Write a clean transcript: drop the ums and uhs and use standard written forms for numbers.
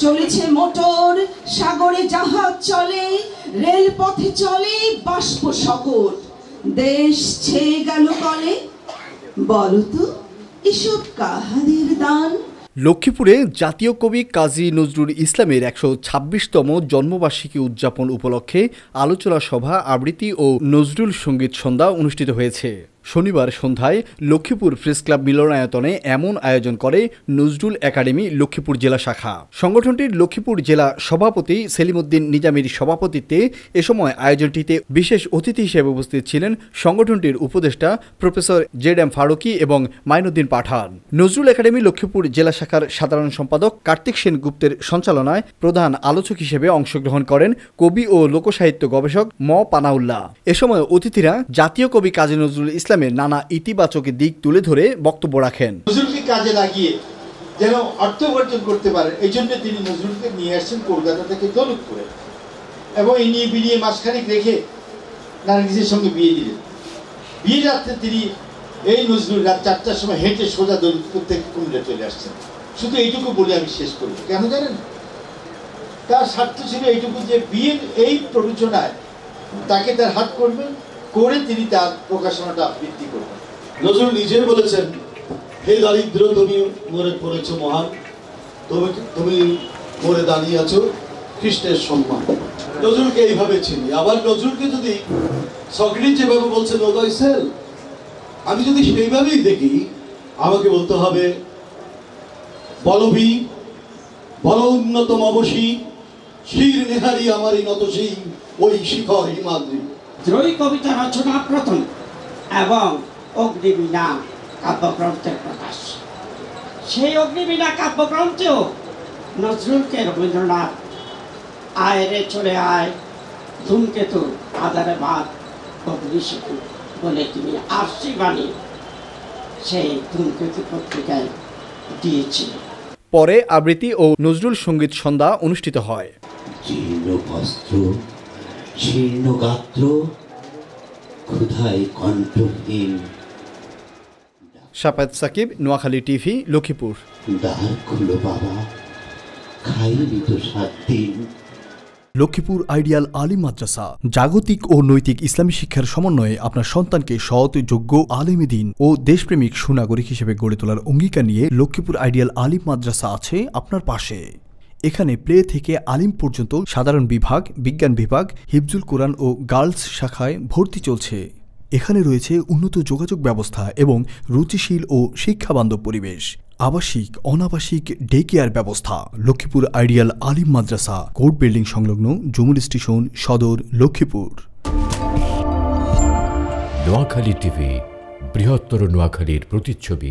চলেছে মোটর, সাগরে জাহাজ চলে, রেলপথে চলে বাষ্প শকট, দেশ ছেয়ে গেল কলে। বলতো এসব কাহাদের দান? লক্ষ্মীপুরে জাতীয় কবি কাজী নজরুল ইসলামের ১২৬তম জন্মবার্ষিকী উদযাপন উপলক্ষে আলোচনা সভা, আবৃত্তি ও নজরুল সঙ্গীত সন্ধ্যা অনুষ্ঠিত হয়েছে। শনিবার সন্ধ্যায় লক্ষ্মীপুর প্রেস ক্লাব মিলনায়তনে এমন আয়োজন করে নজরুল একাডেমি লক্ষ্মীপুর জেলা শাখা। সংগঠনটির লক্ষ্মীপুর জেলা সভাপতি সেলিমউদ্দিন নিজামীর সভাপতিত্বে এ সময় আয়োজনটিতে বিশেষ অতিথি হিসেবে উপস্থিত ছিলেন সংগঠনটির উপদেষ্টা প্রফেসর জেড.এম. ফারুকী এবং মাইনুদ্দিন পাঠান। নজরুল একাডেমি লক্ষ্মীপুর জেলা শাখার সাধারণ সম্পাদক কার্তিক সেনগুপ্তের সঞ্চালনায় প্রধান আলোচক হিসেবে অংশগ্রহণ করেন কবি ও লোকসাহিত্য গবেষক ম পানাউল্লাহ। এ সময় অতিথিরা জাতীয় কবি কাজী নজরুল ইসলামের নানা ইতিবাচক দিক তুলে ধরে বক্তব্য রাখেন। নজরুলকে কাজে লাগিয়ে যেন অর্থ উপার্জন করতে পারেন, এই জন্য তিনি নজরুলকে নিয়ে আসছেন কলকাতা থেকে দৌলতপুরে, এবং এই নিয়ে বিয়ে মাসখানেক রেখে নার্গিসের সঙ্গে বিয়ে দিলেন। বিয়ে রাত্রে তিনি এই নজরুল রাত ৪টার সময় হেঁটে সোজা দৌলতপুর থেকে কুমিল্লা চলে আসছেন। শুধু এইটুকু বলে আমি শেষ করব, কেন জানেন? তার স্বার্থ ছিল এইটুকু যে বিয়ের এই প্ররোচনায় তাকে তার হাত করবে করে তিনি তার প্রকাশনাটা বৃদ্ধি করবেন। নজরুল নিজেই বলেছেন, হে দারিদ্র তুমি মরে পড়েছ মহান, তুমি মরে দাঁড়িয়ে আছো খ্রিস্টের সম্মান। নজরুলকে এইভাবে চিনি। আবার নজরুলকে যদি সক্রেটিস যেভাবে বলছে নো থয়সেলফ, আমি যদি সেইভাবেই দেখি, আমাকে বলতে হবে বলবি বল উন্নতম অবশী, শির নেহারি আমারই নতসী, ওই শিখর হিমাদ্রি। ত্রয়ী কবিতা রচনা প্রথম এবং অগ্নিবীণা কাব্যগ্রন্থের প্রকাশ। সেই অগ্নিবীণা কাব্যগ্রন্থেও নজরুলকে রবীন্দ্রনাথ আয় রে চলে আয়, ধূমকেতু আধারে ভাত অগ্নিশিখু বলে তিনি আরসি বানিয়ে সেই ধূমকেতু পত্রিকায় দিয়েছিলেন। পরে আবৃত্তি ও নজরুল সঙ্গীত সন্ধ্যা অনুষ্ঠিত হয়। জীর্ণ বস্ত্র, শীর্ণ গাত্র, ক্ষুধায় কণ্ঠহীন। শাফায়েত সাকিব, নোয়াখালী টিভি, লক্ষ্মীপুর। দ্বার খুলো বাবা, খাইনি তো ৭ দিন। লক্ষ্মীপুর আইডিয়াল আলিম মাদ্রাসা জাগতিক ও নৈতিক ইসলামী শিক্ষার সমন্বয়ে আপনার সন্তানকে সৎ, যোগ্য, আলেম দ্বীন ও দেশপ্রেমিক সুনাগরিক হিসেবে গড়ে তোলার অঙ্গীকার নিয়ে লক্ষ্মীপুর আইডিয়াল আলিম মাদ্রাসা আছে আপনার পাশে। এখানে প্লে থেকে আলিম পর্যন্ত সাধারণ বিভাগ, বিজ্ঞান বিভাগ, হিফজুল কোরআন ও গার্লস শাখায় ভর্তি চলছে। এখানে রয়েছে উন্নত যোগাযোগ ব্যবস্থা এবং রুচিশীল ও শিক্ষাবান্ধব পরিবেশ, আবাসিক, অনাবাসিক ডে কেয়ার ব্যবস্থা। লক্ষ্মীপুর আইডিয়াল আলিম মাদ্রাসা, কোর্ট বিল্ডিং সংলগ্ন, জুমুল স্টেশন, সদর, লক্ষ্মীপুর। নোয়াখালী টিভি, বৃহত্তর নোয়াখালীর প্রতিচ্ছবি।